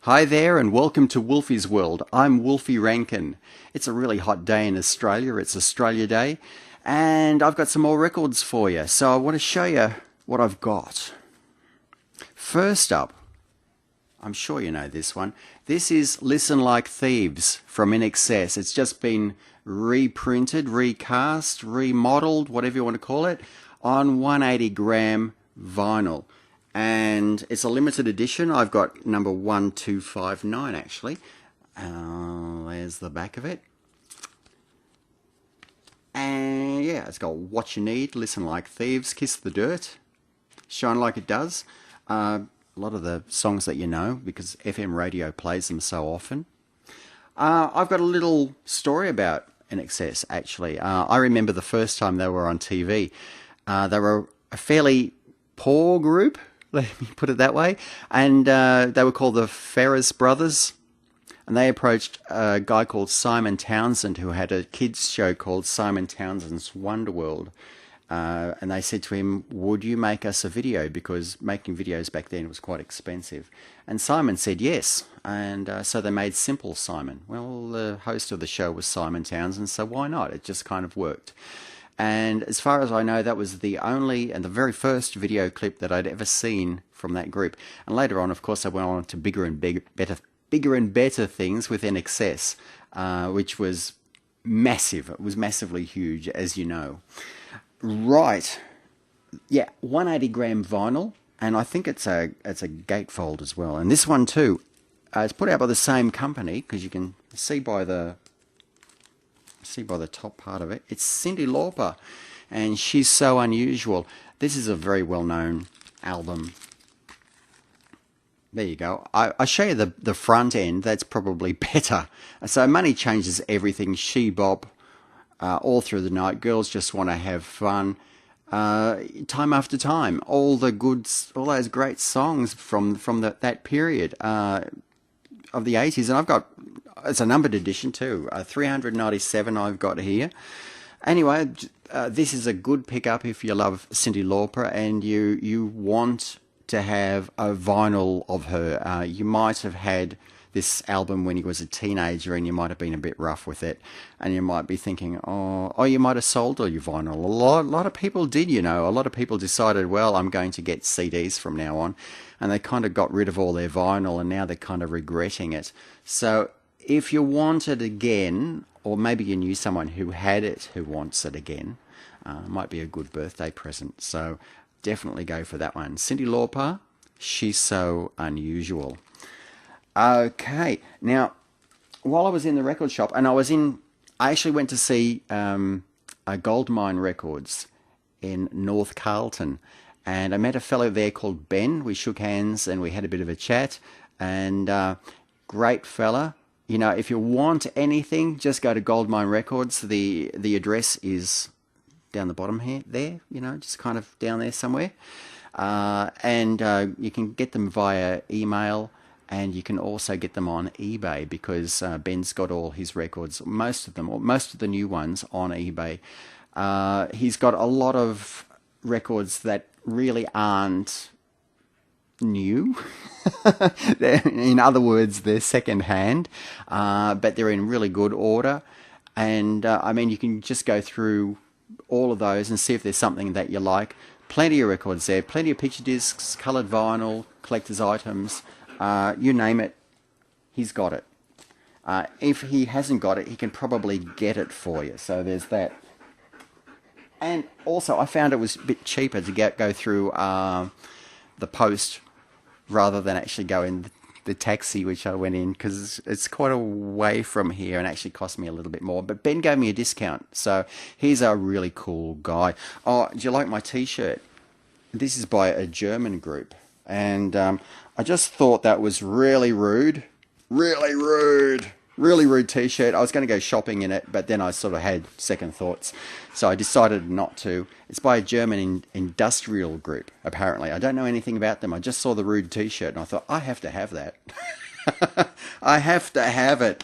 Hi there and welcome to Wolfie's World. I'm Wolfie Rankin. It's a really hot day in Australia. It's Australia Day and I've got some more records for you. So I want to show you what I've got. First up, I'm sure you know this one. This is Listen Like Thieves from INXS. It's just been reprinted, recast, remodeled, whatever you want to call it, on 180 gram vinyl. And it's a limited edition. I've got number 1259 actually. There's the back of it. And yeah, it's got What You Need, Listen Like Thieves, Kiss the Dirt, Shine Like It Does. A lot of the songs that you know because FM radio plays them so often. I've got a little story about INXS actually. I remember the first time they were on TV. They were a fairly poor group, let me put it that way, and they were called the Ferris Brothers, and they approached a guy called Simon Townsend who had a kids show called Simon Townsend's Wonderworld, and they said to him, would you make us a video, because making videos back then was quite expensive. And Simon said yes, and so they made Simple Simon. Well, the host of the show was Simon Townsend, so why not? It just kind of worked. And as far as I know, that was the only and the very first video clip that I'd ever seen from that group. And later on, of course, I went on to bigger and better things with INXS, which was massive. It was massively huge, as you know. Right. Yeah, 180 gram vinyl, and I think it's a gatefold as well. And this one too, it's put out by the same company, because you can see by the top part of it. It's Cyndi Lauper, and She's So Unusual. This is a very well-known album. There you go. I show you the front end. That's probably better. So Money Changes Everything, She Bop, All Through the Night, Girls Just Want to Have Fun, Time After Time, all those great songs from that period of the 80s. And I've got, it's a numbered edition too, 397 I've got here. Anyway, this is a good pickup if you love Cyndi Lauper and you want to have a vinyl of her. You might have had this album when you was a teenager and you might have been a bit rough with it, and you might be thinking, oh, you might have sold all your vinyl. A lot of people did, you know. A lot of people decided, well, I'm going to get CDs from now on, and they kind of got rid of all their vinyl, and now they're kind of regretting it. So if you want it again, or maybe you knew someone who had it who wants it again, might be a good birthday present. So definitely go for that one. Cyndi Lauper, She's So Unusual. Okay, now, while I was in the record shop, and I actually went to see Goldmine Records in North Carlton, and I met a fellow there called Ben. We shook hands and we had a bit of a chat, and great fella. You know, if you want anything, just go to Goldmine Records. The address is down the bottom here, there, you know, just kind of down there somewhere. And you can get them via email, and you can also get them on eBay, because Ben's got all his records, most of them, or most of the new ones, on eBay. He's got a lot of records that really aren't new. In other words, they're second-hand, but they're in really good order. And I mean, you can just go through all of those and see if there's something that you like. Plenty of records there, plenty of picture discs, coloured vinyl, collector's items, you name it, he's got it. If he hasn't got it, he can probably get it for you. So there's that. And also, I found it was a bit cheaper to go through the post rather than actually go in the taxi, which I went in, because it's quite a way from here and actually cost me a little bit more. But Ben gave me a discount, so he's a really cool guy. Oh, do you like my t-shirt? This is by a German group, and I just thought that was really rude. Really rude t-shirt. I was going to go shopping in it, but then I sort of had second thoughts, so I decided not to. It's by a German industrial group, apparently. I don't know anything about them. I just saw the rude t-shirt and I thought, I have to have that. I have to have it.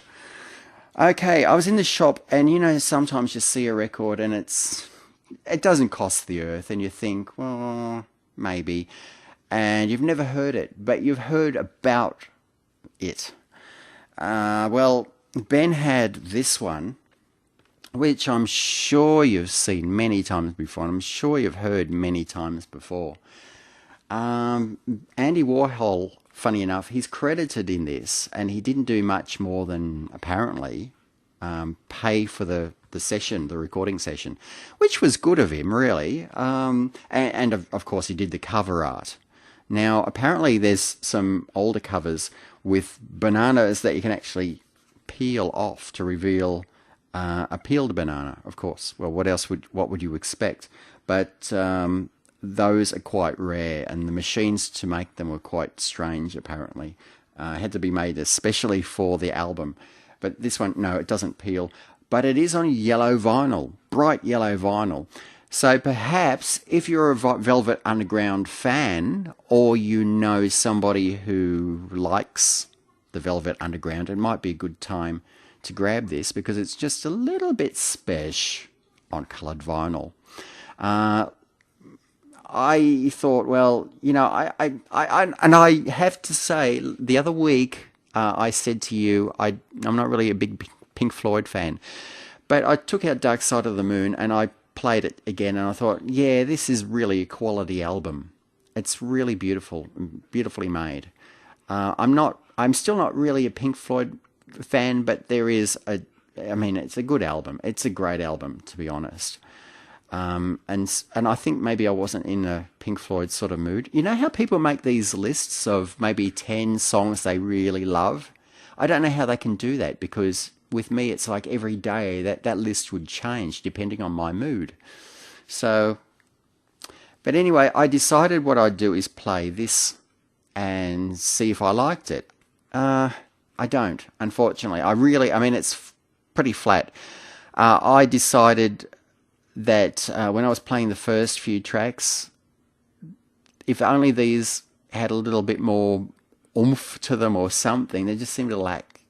Okay, I was in the shop, and you know, sometimes you see a record and it doesn't cost the earth, and you think, well, maybe, and you've never heard it, but you've heard about it. Well, Ben had this one, which I'm sure you've seen many times before, and I'm sure you've heard many times before. Andy Warhol, funny enough, he's credited in this, and he didn't do much more than apparently pay for the session, the recording session, which was good of him, really. And of course, he did the cover art. Now, apparently, there's some older covers with bananas that you can actually peel off to reveal a peeled banana. Of course, well, what would you expect? But those are quite rare, and the machines to make them were quite strange. Apparently, had to be made especially for the album. But this one, no, it doesn't peel. But it is on yellow vinyl, bright yellow vinyl. So perhaps if you're a Velvet Underground fan, or you know somebody who likes the Velvet Underground, it might be a good time to grab this, because it's just a little bit special on coloured vinyl. I thought, well, you know, I have to say, the other week I said to you, I'm not really a big Pink Floyd fan, but I took out Dark Side of the Moon and I played it again, and I thought, yeah, this is really a quality album. It's really beautiful, beautifully made. I'm still not really a Pink Floyd fan, but it's a good album. It's a great album, to be honest. And I think maybe I wasn't in a Pink Floyd sort of mood. You know how people make these lists of maybe 10 songs they really love? I don't know how they can do that, because with me it's like every day that list would change depending on my mood. So, but anyway, I decided what I'd do is play this and see if I liked it. I don't, unfortunately. It's pretty flat. I decided that when I was playing the first few tracks, if only these had a little bit more oomph to them or something, they just seemed to lack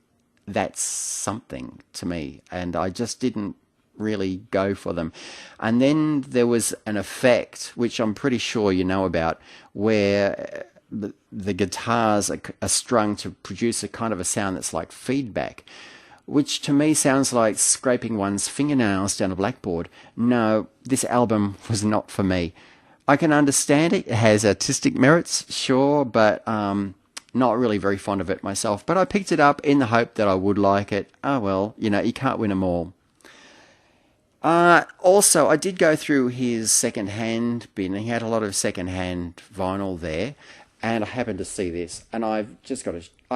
that something to me, and I just didn't really go for them. And then there was an effect, which I'm pretty sure you know about, where the guitars are strung to produce a kind of a sound that's like feedback, which to me sounds like scraping one's fingernails down a blackboard. No, this album was not for me. I can understand it. It has artistic merits, sure, but not really very fond of it myself. But I picked it up in the hope that I would like it. Oh, well, you know, you can't win them all. Also, I did go through his second-hand bin. He had a lot of second-hand vinyl there, and I happened to see this, and I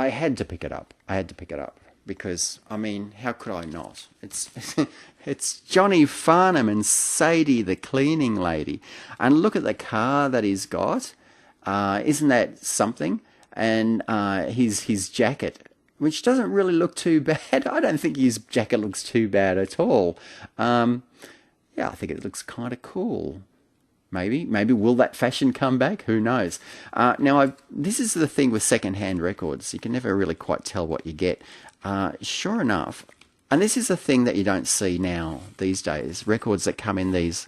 had to pick it up. Because, I mean, how could I not? It's Johnny Farnham and Cyndi, the cleaning lady. And look at the car that he's got. Isn't that something? And his jacket, which doesn't really look too bad. I don't think his jacket looks too bad at all. Yeah, I think it looks kind of cool. Maybe will that fashion come back? Who knows? Now, this is the thing with second-hand records. You can never really quite tell what you get. Sure enough, and this is the thing that you don't see now these days, records that come in these,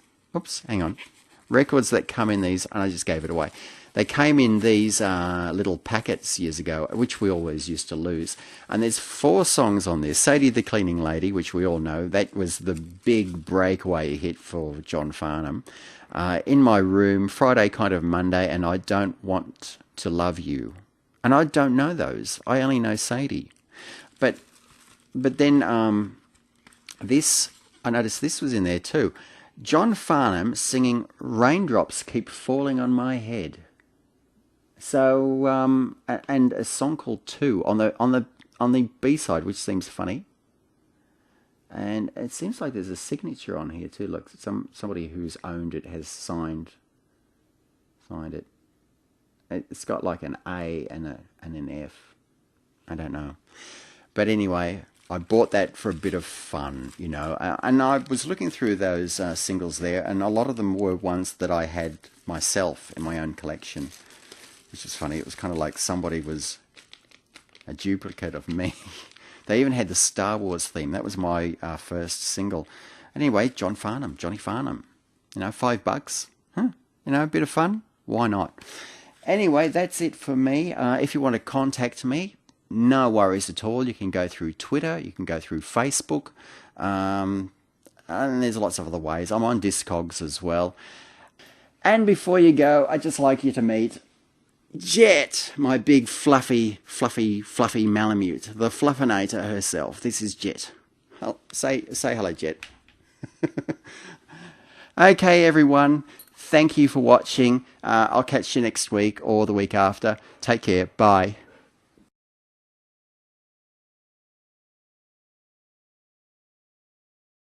records that come in these, and I just gave it away. They came in these little packets years ago, which we always used to lose. And there's 4 songs on this. Cyndi the Cleaning Lady, which we all know. That was the big breakaway hit for John Farnham. In My Room, Friday Kind of Monday, and I Don't Want to Love You. And I don't know those. I only know Cyndi. But then I noticed this was in there too. John Farnham singing Raindrops Keep Falling on My Head. So, and a song called Two on the B-side, which seems funny. And it seems like there's a signature on here too. Look, somebody who's owned it has signed it. It's got like an A and an F. I don't know. But anyway, I bought that for a bit of fun, you know. And I was looking through those singles there, and a lot of them were ones that I had myself in my own collection, which is funny. It was kind of like somebody was a duplicate of me. They even had the Star Wars theme. That was my first single. Anyway, Johnny Farnham. You know, $5. Huh? You know, a bit of fun. Why not? Anyway, that's it for me. If you want to contact me, no worries at all. You can go through Twitter, you can go through Facebook, and there's lots of other ways. I'm on Discogs as well. And before you go, I'd just like you to meet Jet, my big fluffy Malamute, the Fluffinator herself. This is Jet. Say hello, Jet. Okay, everyone. Thank you for watching. I'll catch you next week or the week after. Take care. Bye.